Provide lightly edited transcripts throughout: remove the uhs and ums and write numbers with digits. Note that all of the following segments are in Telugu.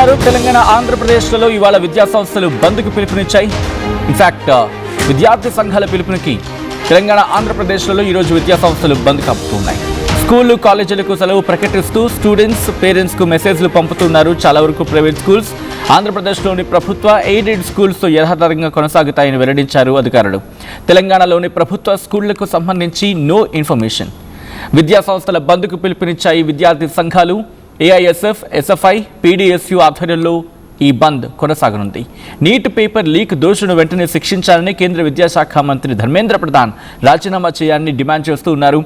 చూస్తున్నారు తెలంగాణ ఆంధ్రప్రదేశ్లలో ఇవాళ విద్యా సంస్థలు బంద్కు పిలుపునిచ్చాయి. ఇన్ఫాక్ట్ విద్యార్థి సంఘాల పిలుపునికి తెలంగాణ ఆంధ్రప్రదేశ్లలో ఈరోజు విద్యా సంస్థలు బంద్ కప్పుతున్నాయి. స్కూళ్లు కాలేజీలకు సెలవు ప్రకటిస్తూ స్టూడెంట్స్ పేరెంట్స్కు మెసేజ్లు పంపుతున్నారు. చాలా వరకు ప్రైవేట్ స్కూల్స్ ఆంధ్రప్రదేశ్లోని ప్రభుత్వ ఎయిడెడ్ స్కూల్స్ యథాతథంగా కొనసాగుతాయని వెల్లడించారు అధికారులు. తెలంగాణలోని ప్రభుత్వ స్కూళ్లకు సంబంధించి నో ఇన్ఫర్మేషన్. విద్యా సంస్థల బంద్కు పిలుపునిచ్చాయి విద్యార్థి సంఘాలు. ఏఐఎస్ఎఫ్, ఎస్ఎఫ్ఐ, పీడీఎస్యూ ఆధ్వర్యంలో ఈ బంద్ కొనసాగనుంది. నీట్ పేపర్ లీక్ దోషులను వెంటనే శిక్షించాలని కేంద్ర విద్యాశాఖ మంత్రి ధర్మేంద్ర ప్రధాన్ రాజీనామా చేయాలని డిమాండ్ చేస్తూ ఉన్నారు.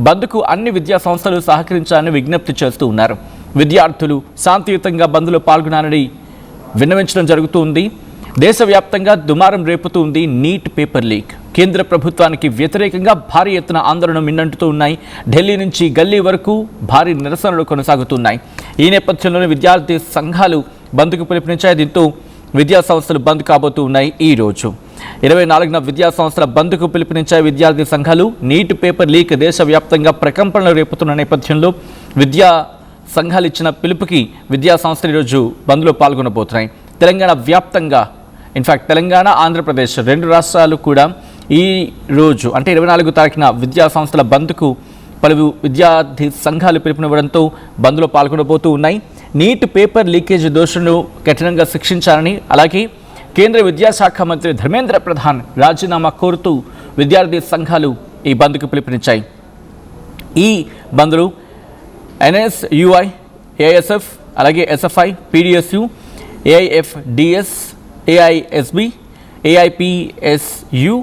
బంద్కు అన్ని విద్యా సంస్థలు సహకరించాలని విజ్ఞప్తి చేస్తూ ఉన్నారు. విద్యార్థులు శాంతియుతంగా బంద్లో పాల్గొనాలని విన్నవించడం జరుగుతుంది. దేశవ్యాప్తంగా దుమారం రేపుతూ ఉంది నీట్ పేపర్ లీక్. కేంద్ర ప్రభుత్వానికి వ్యతిరేకంగా భారీ ఎత్తున ఆందోళన మిన్నంటుతూ ఉన్నాయి. ఢిల్లీ నుంచి గల్లీ వరకు భారీ నిరసనలు కొనసాగుతున్నాయి. ఈ నేపథ్యంలోనే విద్యార్థి సంఘాలు బంద్కు పిలుపునిచ్చాయి. దీంతో విద్యా సంస్థలు బంద్ కాబోతూ ఉన్నాయి. ఈ రోజు 24న విద్యా సంస్థల బంద్కు పిలుపునిచ్చాయి విద్యార్థి సంఘాలు. నీట్ పేపర్ లీక్ దేశవ్యాప్తంగా ప్రకంపనలు రేపుతున్న నేపథ్యంలో విద్యా సంఘాలు ఇచ్చిన పిలుపుకి విద్యా సంస్థలు ఈరోజు బంద్లో పాల్గొనబోతున్నాయి. తెలంగాణ వ్యాప్తంగా ఇన్ఫాక్ట్ తెలంగాణ, ఆంధ్రప్రదేశ్ రెండు రాష్ట్రాలు కూడా ఈ రోజు అంటే 24 తారీఖున విద్యా సంస్థల బంద్కు పలు విద్యార్థి సంఘాలు పిలుపునివ్వడంతో బంద్లో పాల్గొనబోతూ ఉన్నాయి. నీట్ పేపర్ లీకేజ్ దోషులను కఠినంగా శిక్షించాలని, అలాగే కేంద్ర విద్యాశాఖ మంత్రి ధర్మేంద్ర ప్రధాన్ రాజీనామా కోరుతూ విద్యార్థి సంఘాలు ఈ బంద్కు పిలుపునిచ్చాయి. ఈ బంద్లు ఎన్ఎస్యుఐ, ఏఐఎస్ఎఫ్, అలాగే ఎస్ఎఫ్ఐ, పీడీఎస్యూ, ఏఐఎఫ్డిఎస్, ఏఐఎస్బి, ఏఐపిఎస్యు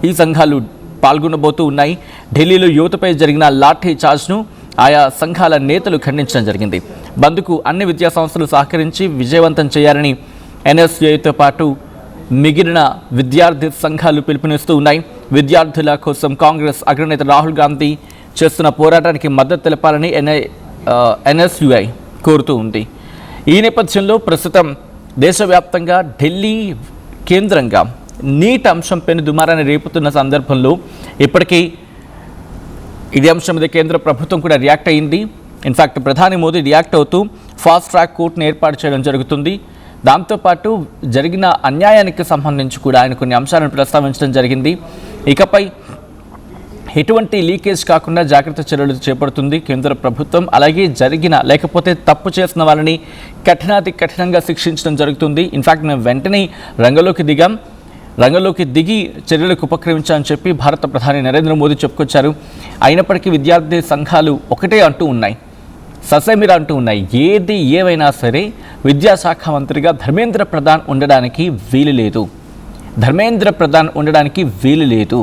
ఈ సంఘాలు పాల్గొనబోతూ ఉన్నాయి. ఢిల్లీలో యువతపై జరిగిన లాఠీ చార్జ్ను ఆయా సంఘాల నేతలు ఖండించడం జరిగింది. బంద్కు అన్ని విద్యా సంస్థలు సహకరించి విజయవంతం చేయాలని ఎన్ఎస్యుఐతో పాటు మిగిలిన విద్యార్థి సంఘాలు పిలుపునిస్తూ ఉన్నాయి. విద్యార్థుల కోసం కాంగ్రెస్ అగ్రనేత రాహుల్ గాంధీ చేస్తున్న పోరాటానికి మద్దతు తెలపాలని ఎన్ఎస్యుఐ కోరుతూ ఉంది. ఈ నేపథ్యంలో ప్రస్తుతం దేశవ్యాప్తంగా ఢిల్లీ కేంద్రంగా నీట్ అంశం పెను దుమారాన్ని రేపుతున్న సందర్భంలో ఇప్పటికీ ఇదే అంశం మీద కేంద్ర ప్రభుత్వం కూడా రియాక్ట్ అయింది. ఇన్ఫాక్ట్ ప్రధాని మోదీ రియాక్ట్ అవుతూ ఫాస్ట్ ట్రాక్ కోర్టును ఏర్పాటు చేయడం జరుగుతుంది. దాంతోపాటు జరిగిన అన్యాయానికి సంబంధించి కూడా ఆయన కొన్ని అంశాలను ప్రస్తావించడం జరిగింది. ఇకపై ఎటువంటి లీకేజ్ కాకుండా జాగ్రత్త చర్యలు చేపడుతుంది కేంద్ర ప్రభుత్వం. అలాగే జరిగిన లేకపోతే తప్పు చేసిన వాళ్ళని కఠినంగా శిక్షించడం జరుగుతుంది. ఇన్ఫాక్ట్ మేము వెంటనే రంగంలోకి దిగి చర్యలకు ఉపక్రమించాలని చెప్పి భారత ప్రధాని నరేంద్ర మోదీ చెప్పుకొచ్చారు. అయినప్పటికీ విద్యార్థి సంఘాలు ఒకటే అంటూ ఉన్నాయి, ససేమిరా అంటూ ఉన్నాయి, ఏది ఏమైనా సరే విద్యాశాఖ మంత్రిగా ధర్మేంద్ర ప్రధాన్ ఉండడానికి వీలు లేదు.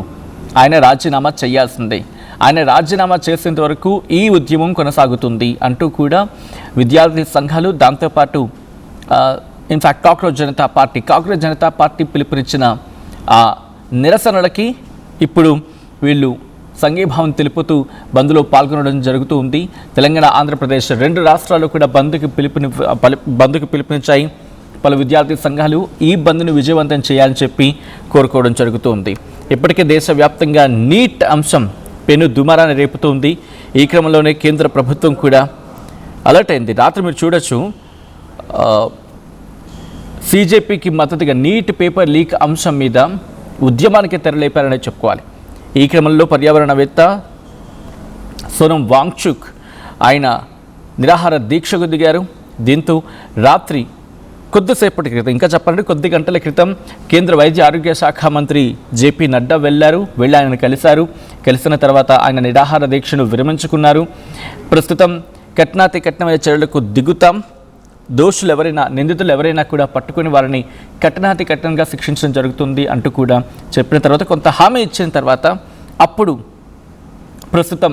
ఆయన రాజీనామా చేయాల్సిందే. ఆయన రాజీనామా చేసేంత వరకు ఈ ఉద్యమం కొనసాగుతుంది అంటూ కూడా విద్యార్థి సంఘాలు, దాంతోపాటు ఇన్ఫాక్ట్ కాక్రోచ్ జనతా పార్టీ పిలుపునిచ్చిన ఆ నిరసనలకి ఇప్పుడు వీళ్ళు సంఘీభావం తెలుపుతూ బంద్లో పాల్గొనడం జరుగుతూ ఉంది. తెలంగాణ, ఆంధ్రప్రదేశ్ రెండు రాష్ట్రాలు కూడా బంద్కు పిలుపునిచ్చాయి. పలు విద్యార్థి సంఘాలు ఈ బంద్ను విజయవంతం చేయాలని చెప్పి కోరుకోవడం జరుగుతుంది. ఇప్పటికే దేశవ్యాప్తంగా నీట్ అంశం పెను దుమారాన్ని రేపుతోంది. ఈ క్రమంలోనే కేంద్ర ప్రభుత్వం కూడా అలర్ట్ అయింది. రాత్రి మీరు చూడొచ్చు, సీజేపీకి మద్దతుగా నీట్ పేపర్ లీక్ అంశం మీద ఉద్యమానికి తెరలేపారనే చెప్పుకోవాలి. ఈ క్రమంలో పర్యావరణవేత్త సోనం వాంగ్చుక్ ఆయన నిరాహార దీక్షకు దిగారు. దీంతో రాత్రి కొద్దిసేపటి క్రితం, ఇంకా చెప్పాలంటే కొద్ది గంటల క్రితం కేంద్ర వైద్య ఆరోగ్య శాఖ మంత్రి జేపీ నడ్డా వెళ్ళి ఆయనను కలిసిన తర్వాత ఆయన నిరాహార దీక్షను విరమించుకున్నారు. ప్రస్తుతం కఠినమైన చర్యలకు దిగుతాం, నిందితులు ఎవరైనా కూడా పట్టుకుని వారిని కఠినంగా శిక్షించడం జరుగుతుంది అంటూ కూడా చెప్పిన తర్వాత, కొంత హామీ ఇచ్చిన తర్వాత అప్పుడు ప్రస్తుతం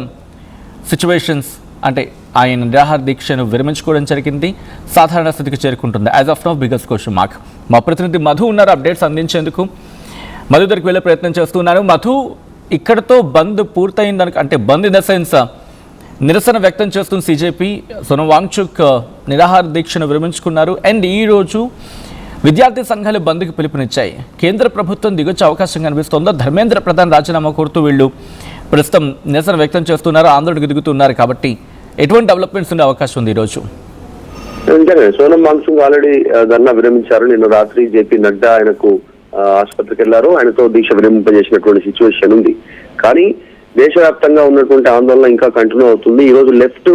సిచ్యువేషన్స్ అంటే ఆయన నిరాహార దీక్షను విరమించుకోవడం జరిగింది. సాధారణ స్థితికి చేరుకుంటుంది. As of now biggest question mark. మా ప్రతినిధి మధు ఉన్నారు అప్డేట్స్ అందించేందుకు. మధు దగ్గరికి వెళ్ళే ప్రయత్నం చేస్తున్నాను. మధు, ఇక్కడతో బంద్ పూర్తయిందని, అంటే బంద్ ఇన్ ద సెన్స్ నిరసన వ్యక్తం చేస్తున్న సీజేపీ, సోనం వాంగ్చుక్ నిరాహార దీక్షను విరమించుకున్నారు. అండ్ ఈరోజు విద్యార్థి సంఘాలు బంద్కు పిలుపునిచ్చాయి. కేంద్ర ప్రభుత్వం దిగొచ్చే అవకాశం కనిపిస్తోందో? ధర్మేంద్ర ప్రధాన్ రాజీనామా కోరుతూ వీళ్ళు ప్రస్తుతం నిరసన వ్యక్తం చేస్తున్నారు, ఆందోళనకు దిగుతున్నారు. కాబట్టి ఎటువంటి డెవలప్మెంట్స్ ఉండే అవకాశం ఉంది ఈరోజు? నిజంగా సోనం వాంగ్చుక్ ఆల్రెడీ ధర్నా విరమించారు. నిన్న రాత్రి జేపీ నడ్డా ఆయనకు ఆసుపత్రికి వెళ్లారు. ఆయనతో దీక్ష విరమింపజేసినటువంటి సిచ్యువేషన్ ఉంది. కానీ దేశవ్యాప్తంగా ఉన్నటువంటి ఆందోళన ఇంకా కంటిన్యూ అవుతుంది. ఈ రోజు లెఫ్ట్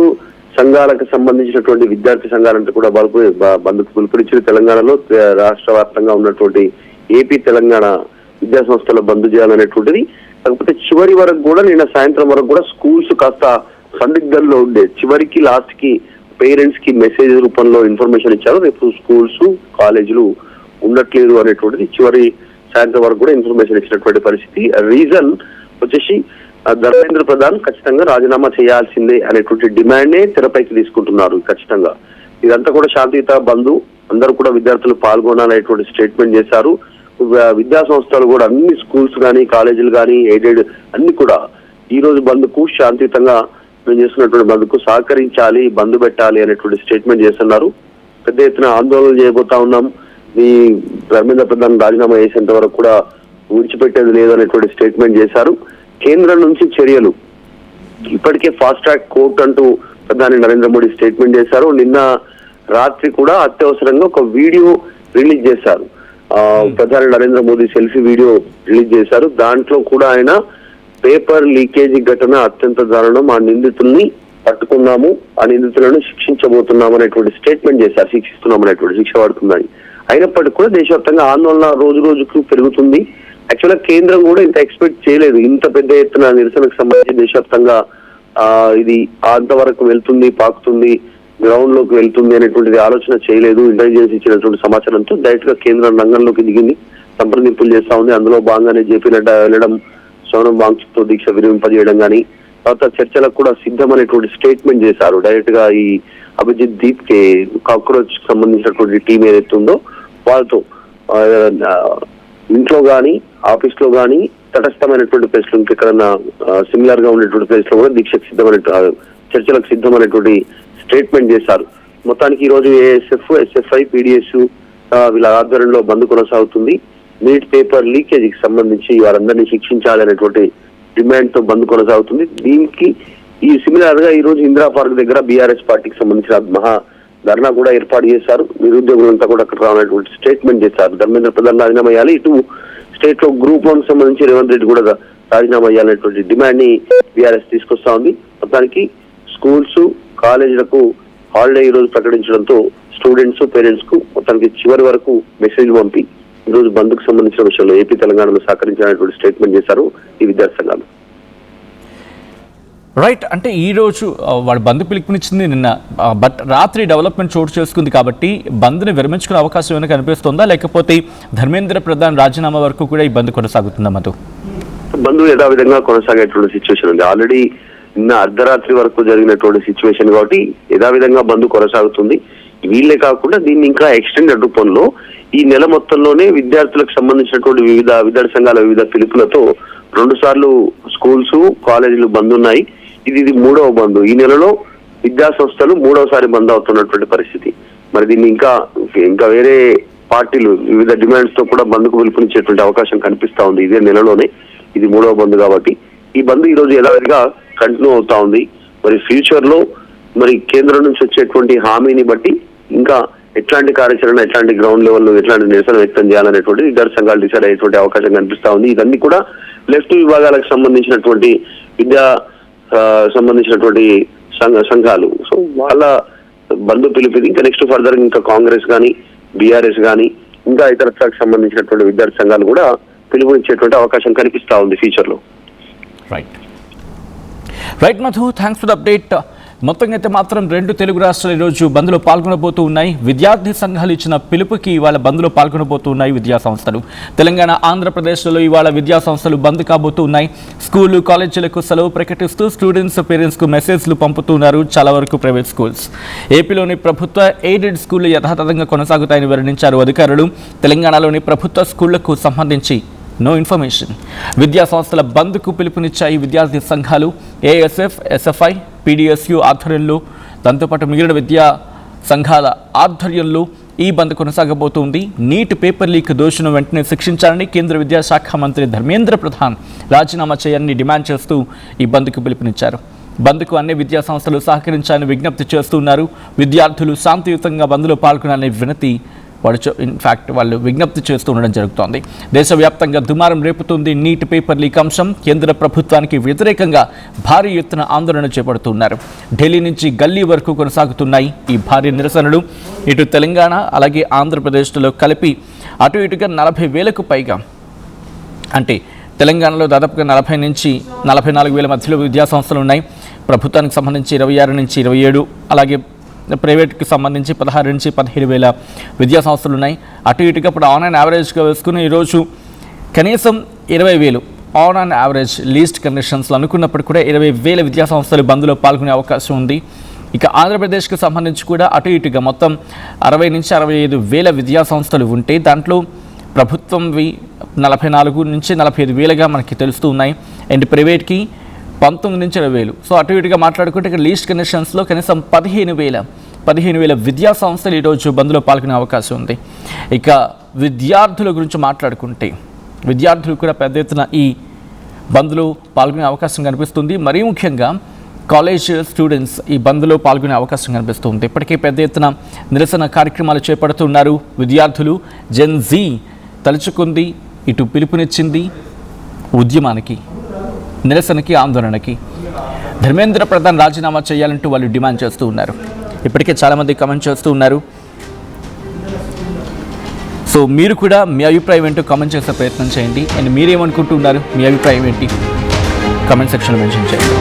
సంఘాలకు సంబంధించినటువంటి విద్యార్థి సంఘాలంటూ కూడా బంద్కు పిలుపునిచ్చిన తెలంగాణలో రాష్ట్ర వ్యాప్తంగా ఉన్నటువంటి ఏపీ తెలంగాణ విద్యా సంస్థలు బంద్ చేయాలనేటువంటిది. కాకపోతే చివరి వరకు కూడా నిన్న సాయంత్రం వరకు కూడా స్కూల్స్ కాస్త సందిగ్ధంలో ఉండే, చివరికి లాస్ట్ కి పేరెంట్స్ కి మెసేజ్ రూపంలో ఇన్ఫర్మేషన్ ఇచ్చారు. రేపు స్కూల్స్ కాలేజీలు ఉండట్లేదు అనేటువంటిది చివరి సాయంత్రం వరకు కూడా ఇన్ఫర్మేషన్ ఇచ్చినటువంటి పరిస్థితి. రీజన్ వచ్చేసి ధర్మేంద్ర ప్రధాన్ ఖచ్చితంగా రాజీనామా చేయాల్సిందే అనేటువంటి డిమాండ్నే తెరపైకి తీసుకుంటున్నారు. ఖచ్చితంగా ఇదంతా కూడా శాంతియుత బంద్, అందరూ కూడా విద్యార్థులు పాల్గొనాలనేటువంటి స్టేట్మెంట్ చేశారు. విద్యా సంస్థలు కూడా అన్ని స్కూల్స్ కానీ కాలేజీలు కానీ ఎయిడెడ్ అన్ని కూడా ఈ రోజు బంద్ కు శాంతియుతంగా మేము చేస్తున్నటువంటి బంద్ కు సహకరించాలి, బంద్ పెట్టాలి అనేటువంటి స్టేట్మెంట్ చేస్తున్నారు. పెద్ద ఎత్తున ఆందోళన చేయబోతా ఉన్నాం. ఈ ధర్మేంద్ర ప్రధాన్ రాజీనామా చేసేంత వరకు కూడా విడిచిపెట్టేది లేదు అనేటువంటి స్టేట్మెంట్ చేశారు. కేంద్రం నుంచి చర్యలు, ఇప్పటికే ఫాస్ట్ ట్రాక్ కోర్టు అంటూ ప్రధాని నరేంద్ర మోడీ స్టేట్మెంట్ చేశారు. నిన్న రాత్రి కూడా అత్యవసరంగా ఒక వీడియో రిలీజ్ చేశారు. ప్రధాని Narendra Modi selfie video release చేశారు. దాంట్లో కూడా ఆయన పేపర్ లీకేజీ ఘటన అత్యంత దారుణం, ఆ నిందితుల్ని పట్టుకున్నాము, ఆ నిందితులను శిక్షించబోతున్నాం అనేటువంటి స్టేట్మెంట్ చేశారు. శిక్షిస్తున్నాం అనేటువంటి శిక్ష పడుతుందని. అయినప్పటికీ కూడా దేశవ్యాప్తంగా ఆందోళన రోజు రోజుకు పెరుగుతుంది. యాక్చువల్గా కేంద్రం కూడా ఇంత ఎక్స్పెక్ట్ చేయలేదు, ఇంత పెద్ద ఎత్తున నిరసనకు సంబంధించి దేశవ్యాప్తంగా ఇది అంతవరకు వెళ్తుంది, పాకుతుంది, గ్రౌండ్ లోకి వెళ్తుంది అనేటువంటిది ఆలోచన చేయలేదు. ఇంటెలిజెన్స్ ఇచ్చినటువంటి సమాచారంతో డైరెక్ట్ గా కేంద్రం రంగంలోకి దిగింది, సంప్రదింపులు చేస్తా ఉంది. అందులో భాగంగానే జేపీ నడ్డా వెళ్ళడం, సోనం వాంగ్చుక్ తో దీక్ష విరమింపజేయడం కానీ, తర్వాత చర్చలకు కూడా సిద్ధమనేటువంటి స్టేట్మెంట్ చేశారు. డైరెక్ట్ గా ఈ అభిజిత్ దీప్ కే కాక్రోచ్ సంబంధించినటువంటి టీం ఏదైతే ఉందో వాళ్ళతో ఇంట్లో గానీ ఆఫీస్ లో గానీ తటస్థమైనటువంటి ప్లేస్ లో ఇంకెక్కడన్నా సిమిలర్ గా ఉండేటువంటి ప్లేస్ లో కూడా దీక్షకు సిద్ధమైన చర్చలకు సిద్ధమైనటువంటి స్టేట్మెంట్ చేశారు. మొత్తానికి ఈ రోజు ఏఎస్ఎఫ్, ఎస్ఎఫ్ఐ, పీడిఎస్ వీళ్ళ ఆధ్వర్యంలో బంద్ కొనసాగుతుంది. నీట్ పేపర్ లీకేజీకి సంబంధించి వారందరినీ శిక్షించాలనేటువంటి డిమాండ్ తో బంద్ కొనసాగుతుంది. దీనికి ఈ సిమిలర్ గా ఈ రోజు ఇందిరా పార్క్ దగ్గర బీఆర్ఎస్ పార్టీకి సంబంధించిన మహా ధర్నా కూడా ఏర్పాటు చేశారు. నిరుద్యోగులంతా కూడా అక్కడ రావాలనేటువంటి స్టేట్మెంట్ చేశారు. ధర్మేంద్ర ప్రధాన్ రాజీనామా చేయాలి, ఇటు స్టేట్ లో గ్రూప్ 1 సంబంధించి రేవంత్ రెడ్డి కూడా రాజీనామా చేయాలనేటువంటి డిమాండ్ ని బీఆర్ఎస్ తీసుకొస్తా ఉంది. మొత్తానికి స్కూల్స్ కాలేజీలకు హాలిడే ఈ రోజు ప్రకటించడంతో స్టూడెంట్స్ పేరెంట్స్ కు మొత్తానికి చివరి వరకు మెసేజ్ పంపి ఈ రోజు బంద్ కు సంబంధించిన విషయంలో ఏపీ తెలంగాణలో సహకరించాలనేటువంటి స్టేట్మెంట్ చేశారు ఈ విద్యార్థి సంఘాలు. రైట్, అంటే ఈ రోజు వాడు బంద్ పిలుపునిచ్చింది నిన్న, బట్ రాత్రి డెవలప్మెంట్ చోటు చేసుకుంది కాబట్టి బంద్ని విరమించుకునే అవకాశం ఏమైనా కనిపిస్తుందా, లేకపోతే ధర్మేంద్ర ప్రధాన్ రాజీనామా వరకు కూడా ఈ బంద్ కొనసాగుతుందా? మధు, బంద్ యథావిధంగా కొనసాగేటువంటి సిచ్యువేషన్ ఉంది. ఆల్రెడీ నిన్న అర్ధరాత్రి వరకు జరిగినటువంటి సిచ్యువేషన్ కాబట్టి యథావిధంగా బంద్ కొనసాగుతుంది. వీళ్ళే కాకుండా దీన్ని ఇంకా ఎక్స్టెండెడ్ రూపంలో ఈ నెల మొత్తంలోనే విద్యార్థులకు సంబంధించినటువంటి వివిధ విద్యార్థి సంఘాల వివిధ పిలుపులతో 2 సార్లు స్కూల్స్ కాలేజీలు బంద్ ఉన్నాయి. ఇది 3వ బంద్. ఈ నెలలో విద్యా సంస్థలు 3వసారి బంద్ అవుతున్నటువంటి పరిస్థితి. మరి దీన్ని ఇంకా వేరే పార్టీలు వివిధ డిమాండ్స్ తో కూడా బంద్కు పిలుపునిచ్చేటువంటి అవకాశం కనిపిస్తా ఉంది. ఇదే నెలలోనే ఇది 3వ బంద్ కాబట్టి ఈ బంద్ ఈ రోజు యథావిధిగా కంటిన్యూ అవుతా ఉంది. మరి ఫ్యూచర్ లో మరి కేంద్రం నుంచి వచ్చేటువంటి హామీని బట్టి ఇంకా ఎట్లాంటి కార్యాచరణ, ఎట్లాంటి గ్రౌండ్ లెవెల్లో ఎట్లాంటి నిరసన వ్యక్తం చేయాలనేటువంటి విద్యార్థి సంఘాలు డిసైడ్ అయ్యేటువంటి అవకాశం కనిపిస్తా ఉంది. ఇదన్నీ కూడా లెఫ్ట్ విభాగాలకు సంబంధించినటువంటి విద్యా సంబంధించినటువంటి సంఘాలు. సో వాళ్ళ బంధు పిలుపుది ఇంకా నెక్స్ట్ ఫర్దర్ ఇంకా కాంగ్రెస్ కానీ బీఆర్ఎస్ కానీ ఇంకా ఇతరత్రకు సంబంధించినటువంటి విద్యార్థి సంఘాలు కూడా పిలుపునిచ్చేటువంటి అవకాశం కనిపిస్తా ఉంది ఫ్యూచర్ లో. Right Madhu, thanks for the update. మొత్తంగా అయితే మాత్రం 2 తెలుగు రాష్ట్రాలు ఈరోజు బంద్లో పాల్గొనబోతూ ఉన్నాయి. విద్యార్థి సంఘాలు ఇచ్చిన పిలుపుకి ఇవాళ బంద్లో పాల్గొనబోతూ ఉన్నాయి విద్యా సంస్థలు. తెలంగాణ, ఆంధ్రప్రదేశ్లో ఇవాళ విద్యా సంస్థలు బంద్ కాబోతూ ఉన్నాయి. స్కూలు కాలేజీలకు సెలవు ప్రకటిస్తూ స్టూడెంట్స్ పేరెంట్స్కు మెసేజ్లు పంపుతున్నారు చాలా వరకు ప్రైవేట్ స్కూల్స్. ఏపీలోని ప్రభుత్వ ఎయిడెడ్ స్కూళ్లు యథాతథంగా కొనసాగుతాయని వెల్లడించారు అధికారులు. తెలంగాణలోని ప్రభుత్వ స్కూళ్లకు సంబంధించి నో ఇన్ఫర్మేషన్. విద్యా సంస్థల బంద్కు పిలుపునిచ్చాయి విద్యార్థి సంఘాలు. ఏఎస్ఎఫ్, ఎస్ఎఫ్ఐ, పీడిఎస్యు ఆధ్వర్యంలో, దాంతోపాటు మిగిలిన విద్యా సంఘాల ఆధ్వర్యంలో ఈ బంద్ కొనసాగబోతోంది. నీట్ పేపర్ లీక్ దోషులను వెంటనే శిక్షించాలని కేంద్ర విద్యాశాఖ మంత్రి ధర్మేంద్ర ప్రధాన్ రాజీనామా చేయాలని డిమాండ్ చేస్తూ ఈ బంద్కు పిలుపునిచ్చారు. బంద్కు అన్ని విద్యా సంస్థలు సహకరించాలని విజ్ఞప్తి చేస్తున్నారు. విద్యార్థులు శాంతియుతంగా బంద్లో పాల్గొనాలనే వినతి వాళ్ళు విజ్ఞప్తి చేస్తూ ఉండడం జరుగుతోంది. దేశవ్యాప్తంగా దుమారం రేపుతుంది నీట్ పేపర్ లీక్ అంశం. కేంద్ర ప్రభుత్వానికి వ్యతిరేకంగా భారీ ఎత్తున ఆందోళన చేపడుతున్నారు. ఢిల్లీ నుంచి గల్లీ వరకు కొనసాగుతున్నాయి ఈ భారీ నిరసనలు. ఇటు తెలంగాణ అలాగే ఆంధ్రప్రదేశ్లో కలిపి అటు ఇటుగా 40,000కు పైగా, అంటే తెలంగాణలో దాదాపుగా 40 నుంచి 44,000 మధ్యలో విద్యా సంస్థలు ఉన్నాయి. ప్రభుత్వానికి సంబంధించి 26 నుంచి 27, అలాగే ప్రైవేట్కి సంబంధించి 16 నుంచి 17,000 విద్యా సంస్థలు ఉన్నాయి. అటు ఇటుగా ఇప్పుడు ఆన్ యావరేజ్గా వేసుకుని ఈరోజు కనీసం 20,000 ఆన్ యావరేజ్ లీస్ట్ కండిషన్స్లో అనుకున్నప్పుడు కూడా 20,000 విద్యా సంస్థలు బంద్లో పాల్గొనే అవకాశం ఉంది. ఇక ఆంధ్రప్రదేశ్కి సంబంధించి కూడా అటు ఇటుగా మొత్తం 60 నుంచి 65,000 విద్యా సంస్థలు ఉంటే దాంట్లో ప్రభుత్వంవి 44 నుంచి 45,000గా మనకి తెలుస్తూ ఉన్నాయి. అండ్ ప్రైవేట్కి 19 నుంచి 20,000. సో అటు ఇటుగా మాట్లాడుకుంటే ఇక్కడ లీస్ట్ కండిషన్స్లో కనీసం 15,000 విద్యా సంస్థలు ఈరోజు బంద్లో పాల్గొనే అవకాశం ఉంది. ఇక విద్యార్థుల గురించి మాట్లాడుకుంటే విద్యార్థులు కూడా పెద్ద ఎత్తున ఈ బంద్లో పాల్గొనే అవకాశం కనిపిస్తుంది. మరీ ముఖ్యంగా కాలేజ్ స్టూడెంట్స్ ఈ బంద్లో పాల్గొనే అవకాశం కనిపిస్తుంది. ఇప్పటికే పెద్ద ఎత్తున నిరసన కార్యక్రమాలు చేపడుతున్నారు విద్యార్థులు. జెన్ జీ తలుచుకుంది, ఇటు పిలుపునిచ్చింది ఉద్యమానికి, నిరసనకి, ఆందోళనకి. ధర్మేంద్ర ప్రధాన్ రాజీనామా చేయాలంటూ వాళ్ళు డిమాండ్ చేస్తూ ఉన్నారు. ఇప్పటికే చాలామంది కమెంట్ చేస్తూ ఉన్నారు. సో మీరు కూడా మీ అభిప్రాయం ఏంటో కామెంట్ చేసే ప్రయత్నం చేయండి. అండ్ మీరేమనుకుంటున్నారు, మీ అభిప్రాయం ఏంటి కామెంట్ సెక్షన్లో మెన్షన్ చేయండి.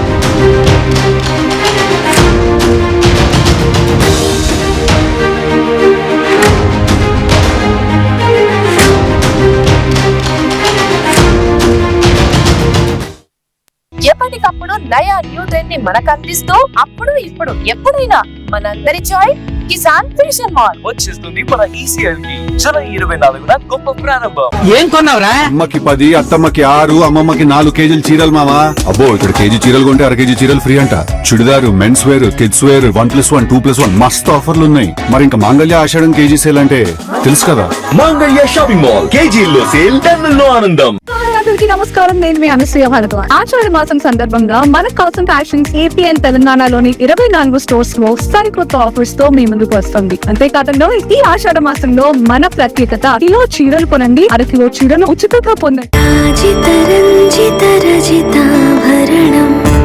ఎప్పటికప్పుడు నయా న్యూ ట్రెండ్ ని మనకు అందిస్తూ అప్పుడు ఇప్పుడు ఎప్పుడైనా మనందరి చాయ్ కిసాన్ ఫ్యాషన్ మాల్ వచ్చేస్తుంది మన ఈసీఎల్ కి జూలై 24న గొప్ప ప్రారంభం. ఏం కొన్నావురా? అమ్మకి 10, అత్తమ్మకి 6, అమ్మమ్మకి 4 కేజీలు చీరలు మావా. అబ్బో ఇక్కడ కేజీ చీరలు కొంటే 1 కేజీ చీరలు ఫ్రీ అంట. Churidar, men's wear, kids wear 1+1, 2+1 మస్తు ఆఫర్లు ఉన్నాయి. మరి ఇంకా మాంగళ్య ఆషాఢం కేజీ సేల్ అంటే తెలుసు కదా. మాంగళ్య షాపింగ్ మాల్ కేజీల్లో సేల్, టన్నుల్లో ఆనందం. అందరికీ నమస్కారం, నేను మీ అనసూయ భారద్వాజ్. ఆషాఢ మాసం సందర్భంగా మన కాసం ఫ్యాషన్స్ ఏపీ అండ్ తెలంగాణలోని 24 స్టోర్స్ లో సరికొత్త ఆఫర్స్ తో మీ ముందుకు వస్తుంది. అంతేకాకుండా ఈ ఆషాఢ మాసంలో మన ప్రత్యేకత, కిలో చీరలు కొనండి, 1/2 కిలో చీరలు ఉచితంగా పొందండి.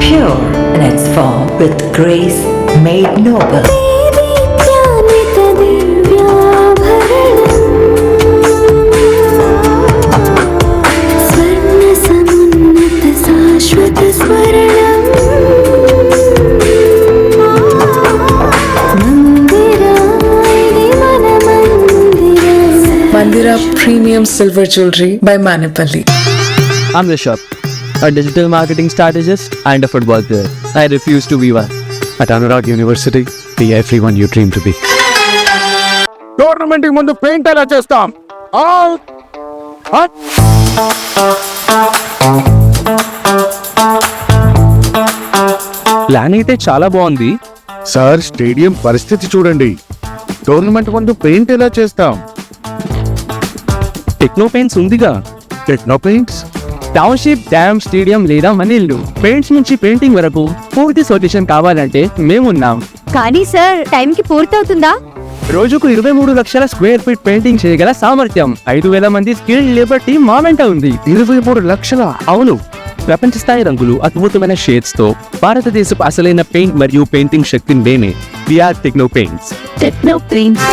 Pure in its form with grace made noble. Mandira Premium Silver Jewelry by Manipali. I'm Rishabh, a digital marketing strategist and a football player. I refuse to be one. At Anurag University, be everyone you dream to be. Tournament ముందు పెయింట్ ఎలా చేస్తాం? ప్లాన్ అయితే చాలా బాగుంది సార్, స్టేడియం పరిస్థితి చూడండి. టోర్నమెంట్ ముందు పెయింట్ ఎలా చేస్తాం? టెక్నో పెయింట్స్ ఉందిగా. Techno paints, township, dam, stadium లేదా మనీళ్ళు, పెయింట్స్ నుంచి పెయింటింగ్ వరకు పూర్తి సొల్యూషన్ కావాలంటే మేమున్నాం. కానీ సార్, టైం కి పూర్తవుతుందా? రోజుకు 23 లక్షల స్క్వేర్ ఫీట్ పెయింటింగ్ చేయగల సామర్థ్యం, 5,000 మంది స్కిల్డ్ లేబర్ టీమ్ మా వెంట ఉంది. 23 లక్షల? అవును, ప్రపంచ స్థాయి రంగులు, అద్భుతమైన షేడ్స్ తో భారతదేశపు అసలైన పెయింట్ మరియు పెయింటింగ్ శక్తిని మేమే. VR techno paints. Techno paints.